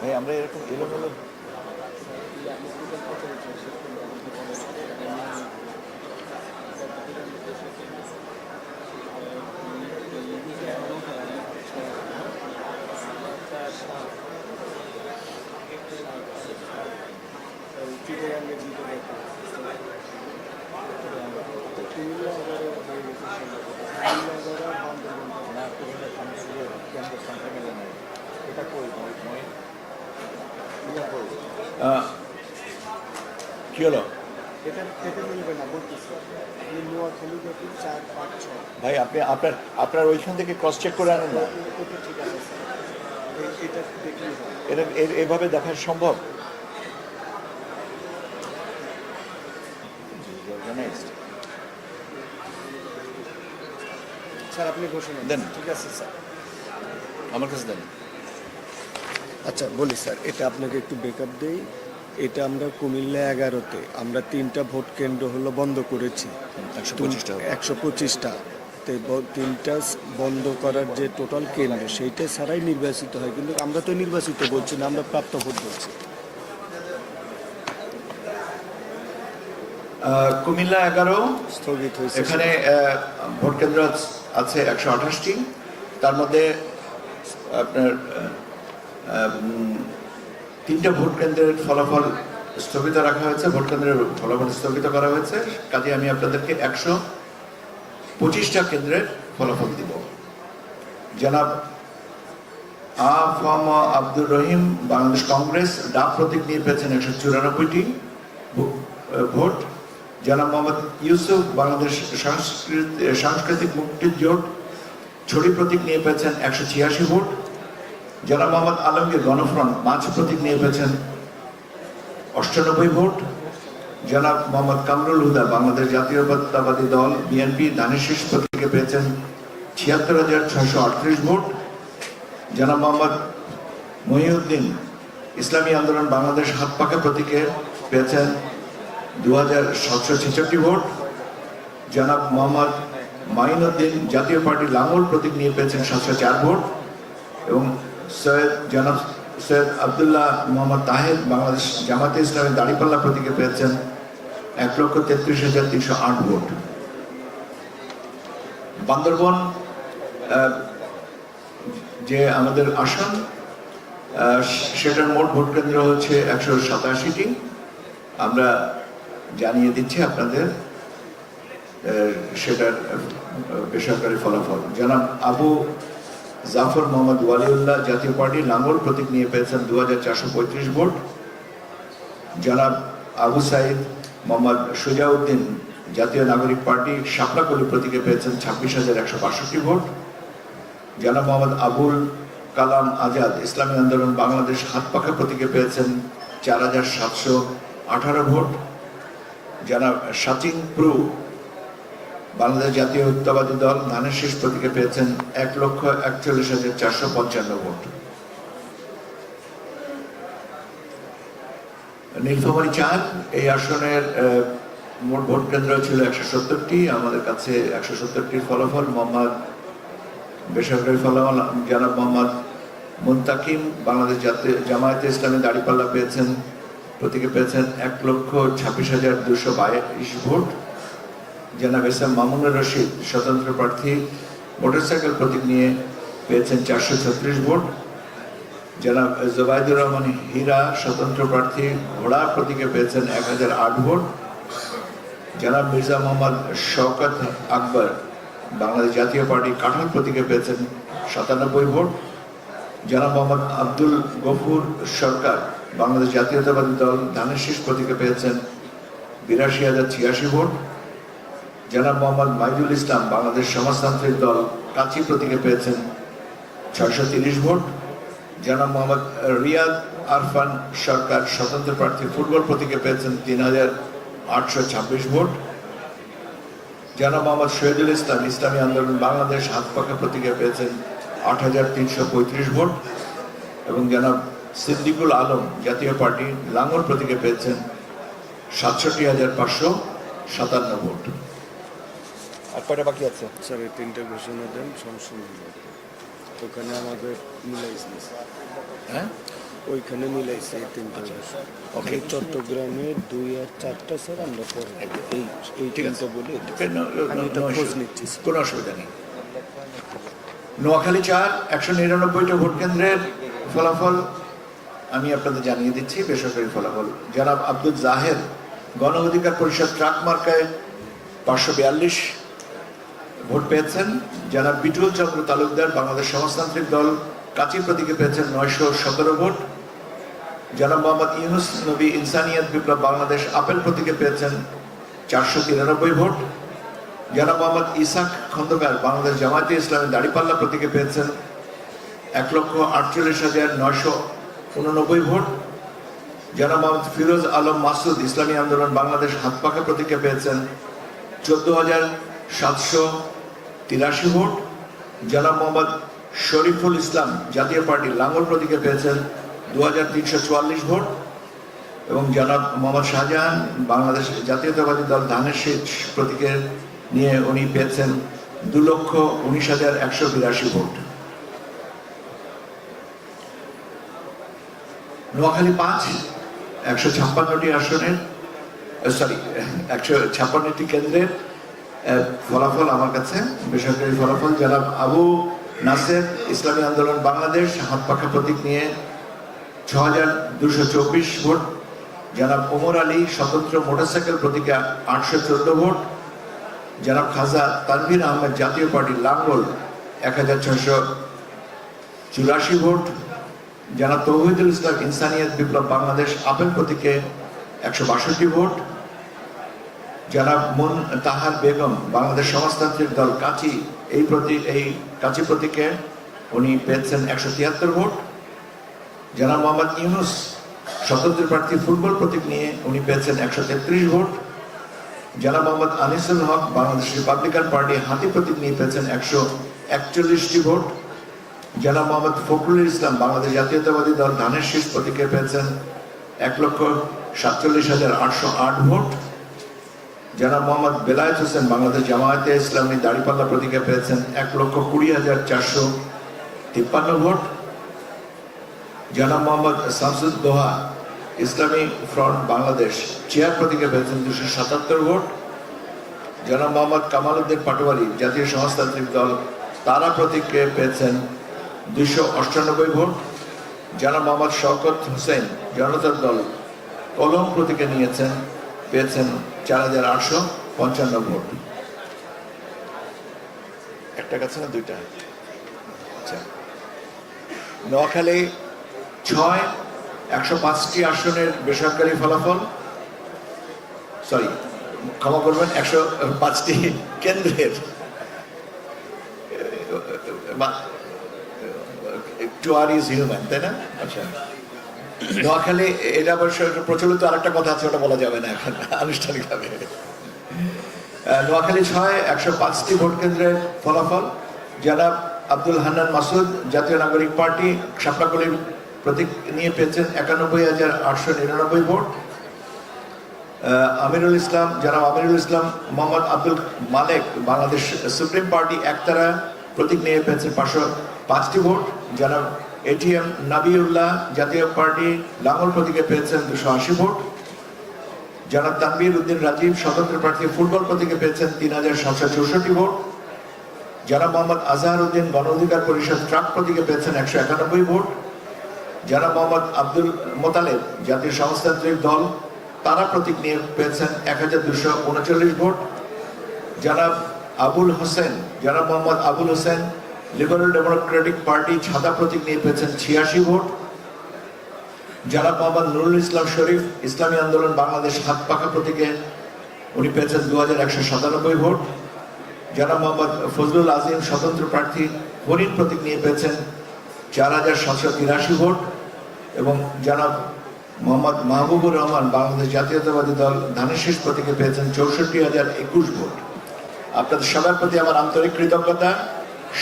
ভাই আমরা এরকম এলোমেলো এটা কই হলো এটা মিলবে না বলতেছি এই নোয়াখালী দেখুন 4, 5, 6 ভাই, আপনি আপনার ওইখান থেকে ক্রস চেক করে আনেন না। ওটা ঠিক আছে স্যার এটা দেখলেই হবে। এটা এভাবে দেখা সম্ভব? স্যার আপনি ঘোষণা দেন। ঠিক আছে স্যার। আমার কাছে দেন। আচ্ছা বলি স্যার, এটা আপনাকে একটু ব্যাকআপ দেই। এটা আমরা কুমিল্লা 11-তে আমরা 3টা ভোট কেন্দ্র হলো বন্ধ করেছি, 125টা 125টা। তো 3টা বন্ধ করার যে টোটাল কেন্দ্র সেইটা ছাড়াই নির্বাচিত হয়, কিন্তু আমরা তো নির্বাচিত বলছি না, আমরা প্রাপ্ত ভোট বলছি। কুমিল্লা 11 স্থগিত হয়েছে এখানে ভোট কেন্দ্র আছে 128টি। তার মধ্যে আপনার 3টা ভোট কেন্দ্রের ফলাফল স্থগিত রাখা হয়েছে, ভোট কেন্দ্রের ফলাফল স্থগিত করা হয়েছে। কাজে আমি আপনাদেরকে 125টা কেন্দ্রের ফলাফল দিব। জনাব আফম আব্দুর রহিম বাংলাদেশ কংগ্রেস ডাক প্রতীক নিয়ে পেয়েছেন 194টি ভোট। জনাব মোহাম্মদ ইউসুফ বাংলাদেশ সাংস্কৃতিক মুক্তি জোট ছড়ি প্রতীক নিয়ে পেয়েছেন 186 ভোট। জনাব মোহাম্মদ আলমগীর গণফ্রন্ট মাঝ প্রতীক নিয়ে পেয়েছেন 98 ভোট। জনাব মোহাম্মদ কামরুল হুদা বাংলাদেশ জাতীয়তাবাদী দল বিএনপি ধানের শীষ প্রতীকে পেয়েছেন 76,638 ভোট। জনাব মোহাম্মদ মহিউদ্দিন ইসলামী আন্দোলন বাংলাদেশ হাত পাখা প্রতীকে পেয়েছেন 2,766 ভোট। জনাব মোহাম্মদ মাইনুদ্দিন জাতীয় পার্টি লাঙ্গল প্রতীক নিয়ে পেয়েছেন 704 ভোট। এবং জনাব সৈয়দ আবদুল্লাহ মোহাম্মদ তাহের বাংলাদেশ জামাতে ইসলামী দাড়িপাল্লা প্রতীকে পেয়েছেন 1,33,308 ভোট। বান্দরবন যে আমাদের আসন, সেটার মোট ভোট কেন্দ্র হচ্ছে 187টি। আমরা জানিয়ে দিচ্ছি আপনাদের সেটার বেসরকারি ফলাফল। জনাব আবু জাফর মোহাম্মদ ওয়ালিউল্লাহ জাতীয় পার্টি লাঙ্গল প্রতীক নিয়ে পেয়েছেন 2,435 ভোট। জনাব আবু সাইদ মোহাম্মদ সুজাউদ্দিন জাতীয় নাগরিক পার্টি শাপলাকলি প্রতীকে পেয়েছেন 26,162 ভোট। জনাব মোহাম্মদ আবুল কালাম আজাদ ইসলামী আন্দোলন বাংলাদেশ হাত পাখা প্রতীকে পেয়েছেন 4,718 ভোট। জনাব সাচিন প্রু বাংলাদেশ জাতীয়তাবাদী দল ধানের শীষ প্রতীকে পেয়েছেন 1,41,455 ভোট। নীলফামারী 4 এই আসনের মোট ভোট কেন্দ্র ছিল 170টি। আমাদের কাছে 170টির ফলাফল মোহাম্মদ বেসরকারি ফলাফল জনাব মোহাম্মদ মুন্তাকিম বাংলাদেশ জামায়াতে ইসলামী দাড়িপাল্লা পেয়েছেন প্রতীকে পেয়েছেন 1,26,222 ভোট। জনাব এস এম মামুনুর রশিদ স্বতন্ত্র প্রার্থী মোটরসাইকেল প্রতীক নিয়ে পেয়েছেন 436 ভোট। জনাব জোবাইদুর রহমান হীরা স্বতন্ত্র প্রার্থী ঘোড়া প্রতীকে পেয়েছেন 1,008 ভোট। জনাব মির্জা মোহাম্মদ শওকত আকবর বাংলাদেশ জাতীয় পার্টি কাঁঠাল প্রতীকে পেয়েছেন 97 ভোট। জনাব মোহাম্মদ আব্দুল গফুর সরকার বাংলাদেশ জাতীয়তাবাদী দল ধানের শীষ প্রতীকে পেয়েছেন 82,086 ভোট। জনাব মোহাম্মদ মাইদুল ইসলাম বাংলাদেশ সমাজতান্ত্রিক দল কাচি প্রতীকে পেয়েছেন 630 ভোট। জনাব মোহাম্মদ রিয়াদ আরফান সরকার স্বতন্ত্র প্রার্থী ফুটবল প্রতীকে পেয়েছেন 3,826 ভোট। জনাব মোহাম্মদ শহীদুল ইসলাম ইসলামী আন্দোলন বাংলাদেশ হাত পাখা প্রতীকে পেয়েছেন 8,335 ভোট। এবং জনাব সিদ্দিকুল আলম জাতীয় পার্টি লাঙ্গল প্রতীকে পেয়েছেন 67,557 ভোট। আর কয়টা বাকি আছে? স্যার এই 3টা ঘোষণা দেন সংশোধন। ওখানে আমাদের মিলাইছে, হ্যাঁ ওইখানে মিলাইছে এই 3টা ঘোষণা। ওকে, চট্টগ্রামে 2 আর 4টা স্যার আমরা পরে এই ঠিক আছে। 3টা বলে আমি এটা খোঁজ নিচ্ছি স্যার। কোনো অসুবিধা নেই। নোয়াখালী 4 199টা ভোট কেন্দ্রের ফলাফল আমি আপনাদের জানিয়ে দিচ্ছি, বেসরকারি ফলাফল। জনাব আব্দুল জাহের গণ অধিকার পরিষদ ট্রাক মার্কায় 542 ভোট পেয়েছেন। জনাব বিটুল চন্দ্র তালুকদার বাংলাদেশ সমাজতান্ত্রিক দল কাচি প্রতীকে পেয়েছেন 917 ভোট। জনাব মোহাম্মদ ইউনুস নবী ইনসানিয়াত বিপ্লব বাংলাদেশ আপেল প্রতীকে পেয়েছেন 493 ভোট। জনাব মোহাম্মদ ইসাক খন্দকার বাংলাদেশ জামায়াতে ইসলামী দাড়িপাল্লা প্রতীকে পেয়েছেন 1,48,989 ভোট। জনাব মোহাম্মদ ফিরোজ আলম মাসুদ ইসলামী আন্দোলন বাংলাদেশ হাতপাখা প্রতীকে পেয়েছেন 14,783 ভোট। জনাব মোহাম্মদ শরীফুল ইসলাম জাতীয় পার্টি লাঙ্গল প্রতীকে পেয়েছেন 2,344 ভোট এবং জনাব মোহাম্মদ শাহজাহান বাংলাদেশ জাতীয়তাবাদী দল ধানের শীষ প্রতীকে নিয়ে উনি পেয়েছেন 2,19,182 ভোট। নোয়াখালী 5 156টি আসনের 156টি কেন্দ্রের ফলাফল আমার কাছে বেসরকারি ফলাফল। জনাব আবু নাসের ইসলামী আন্দোলন বাংলাদেশ হাতপাখা প্রতীক নিয়ে 6,224 ভোট। জনাব ওমর আলী স্বতন্ত্র মোটরসাইকেল প্রতীকে 814 ভোট। জনাব খাজা তানভীর আহমেদ জাতীয় পার্টি লাঙ্গল 1,684 ভোট। জনাব তৌহিদুল ইসলাম ইনসানিয়াত বিপ্লব বাংলাদেশ আপেল প্রতীকে 162 ভোট। জনাব তাহার বেগম বাংলাদেশ সমাজতান্ত্রিক দল কাচি এই কাচি প্রতীকে উনি পেয়েছেন 173 ভোট। জনাব মোহাম্মদ ইউনুস স্বতন্ত্র প্রার্থী ফুটবল প্রতীক নিয়ে উনি পেয়েছেন 133 ভোট। জনাব মোহাম্মদ আনিসুল হক বাংলাদেশ রিপাবলিকান পার্টি হাতি প্রতীক নিয়ে পেয়েছেন 141টি ভোট। জনাব মোহাম্মদ ফখরুল ইসলাম বাংলাদেশ জাতীয়তাবাদী দল ধানের শীষ প্রতীকে পেয়েছেন 1,47,808 ভোট। জনাব মোহাম্মদ বেলায়েত হোসেন বাংলাদেশ জামায়াতে ইসলামী দাড়িপাল্লা প্রতীকে পেয়েছেন 1,20,453 ভোট। জনাব মোহাম্মদ শামসুদ দোহা ইসলামী ফ্রন্ট বাংলাদেশ চেয়ার প্রতীকে পেয়েছেন 277 ভোট। জনাব মোহাম্মদ কামাল উদ্দিন পাটোয়ারি জাতীয় সমাজতান্ত্রিক দল তারা প্রতীকে পেয়েছেন 298 ভোট। জনাব মোহাম্মদ শওকত হোসেন জনতার দল কলম প্রতীকে পেয়েছেন 4,855 ভোট। একটা কাছে না দুইটা? আচ্ছা। নোয়াখালী 6 105টি আসনের বেসরকারি ফলাফল, ক্ষমা করবেন, 105টি কেন্দ্রের একটু আর ইজ হিউম্যান, তাই না? আচ্ছা, নোয়াখালী এটা অবশ্য প্রচলিত আরেকটা কথা আছে, ওটা বলা যাবে না এখন আনুষ্ঠানিকভাবে। নোয়াখালী 6 105টি ভোট কেন্দ্রের ফলাফল। জনাব আব্দুল হান্নান মাসুদ জাতীয় নাগরিক পার্টি শাপলাকলির প্রতীক নিয়ে পেয়েছেন 91,899 ভোট। আমিরুল ইসলাম জনাব আমিরুল ইসলাম মোহাম্মদ আব্দুল মালেক বাংলাদেশ সুপ্রিম পার্টি একতারা প্রতীক নিয়ে পেয়েছেন 505টি ভোট। জনাব এটিএম নাবিউল্লাহ জাতীয় পার্টি লাঙ্গল প্রতীকে পেয়েছেন 280 ভোট। জনাব তানভীর উদ্দিন রাজীব স্বতন্ত্র প্রার্থী ফুটবল প্রতীকে পেয়েছেন 3,764 ভোট। জনাব মোহাম্মদ আজহার উদ্দিন গণ অধিকার পরিষদ ট্রাক প্রতীকে পেয়েছেন 191 ভোট। জনাব মোহাম্মদ আব্দুল মোতালেব জাতীয় সমাজতান্ত্রিক দল তারা প্রতীক নিয়ে পেয়েছেন 1,239 ভোট। জনাব Mohammad Abul Hossain liberal Democratic party ছাতা প্রতীক নিয়ে পেয়েছেন 86 ভোট। জনাব মোহাম্মদ নুরুল ইসলাম শরীফ ইসলামী আন্দোলন বাংলাদেশ হাতপাখা প্রতীকে উনি পেয়েছেন 2,197 ভোট। জনাব মোহাম্মদ ফজলুল আজিম স্বতন্ত্র প্রার্থী হরিণ প্রতীক নিয়ে পেয়েছেন 4,783 ভোট এবং জনাব মোহাম্মদ মাহবুবুর রহমান বাংলাদেশ জাতীয়তাবাদী দল ধানের শীষ প্রতীকে পেয়েছেন 64,021 ভোট। আপনাদের সবার প্রতি আমার আন্তরিক কৃতজ্ঞতা,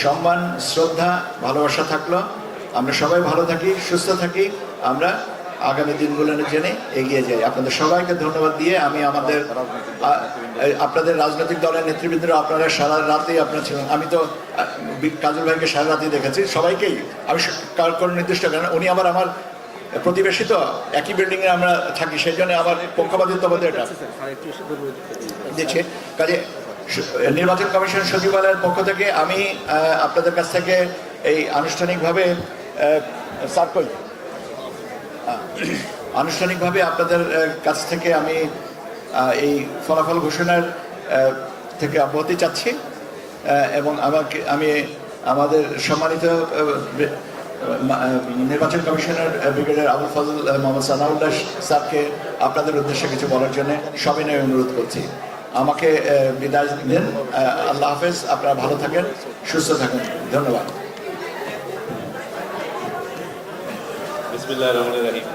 সম্মান, শ্রদ্ধা, ভালোবাসা থাকলো। আমরা সবাই ভালো থাকি, সুস্থ থাকি, আমরা আগামী দিনগুলোর জন্য এগিয়ে যাই। আপনাদের সবাইকে ধন্যবাদ দিয়ে আমি আপনাদের রাজনৈতিক দলের নেতৃবৃন্দরা আপনারা সারা রাতেই আপনারা ছিলেন। আমি তো কাজল ভাইকে সারা রাতেই দেখেছি, সবাইকেই। আমি কারণ নির্দিষ্ট কারণ উনি আমার প্রতিবেশী, তো একই বিল্ডিংয়ে আমরা থাকি, সেই জন্য আমার পক্ষপাতিত্ব বোধ এটা দিচ্ছে। কাজে নির্বাচন কমিশন সচিবালয়ের পক্ষ থেকে আমি আপনাদের কাছ থেকে এই আনুষ্ঠানিকভাবে আপনাদের কাছ থেকে আমি এই ফলাফল ঘোষণার থেকে অব্যাহতি চাচ্ছি এবং আমাদের সম্মানিত নির্বাচন কমিশনার ব্রিগেডিয়ার আবুল ফজল মোহাম্মদ সানাউল্লাহ স্যারকে আপনাদের উদ্দেশ্যে কিছু বলার জন্য সবিনয় অনুরোধ করছি। আমাকে বিদায় দেন। আল্লাহ হাফেজ, আপনারা ভালো থাকেন, সুস্থ থাকেন, ধন্যবাদ। বিসমিল্লাহির রহমানির রহিম।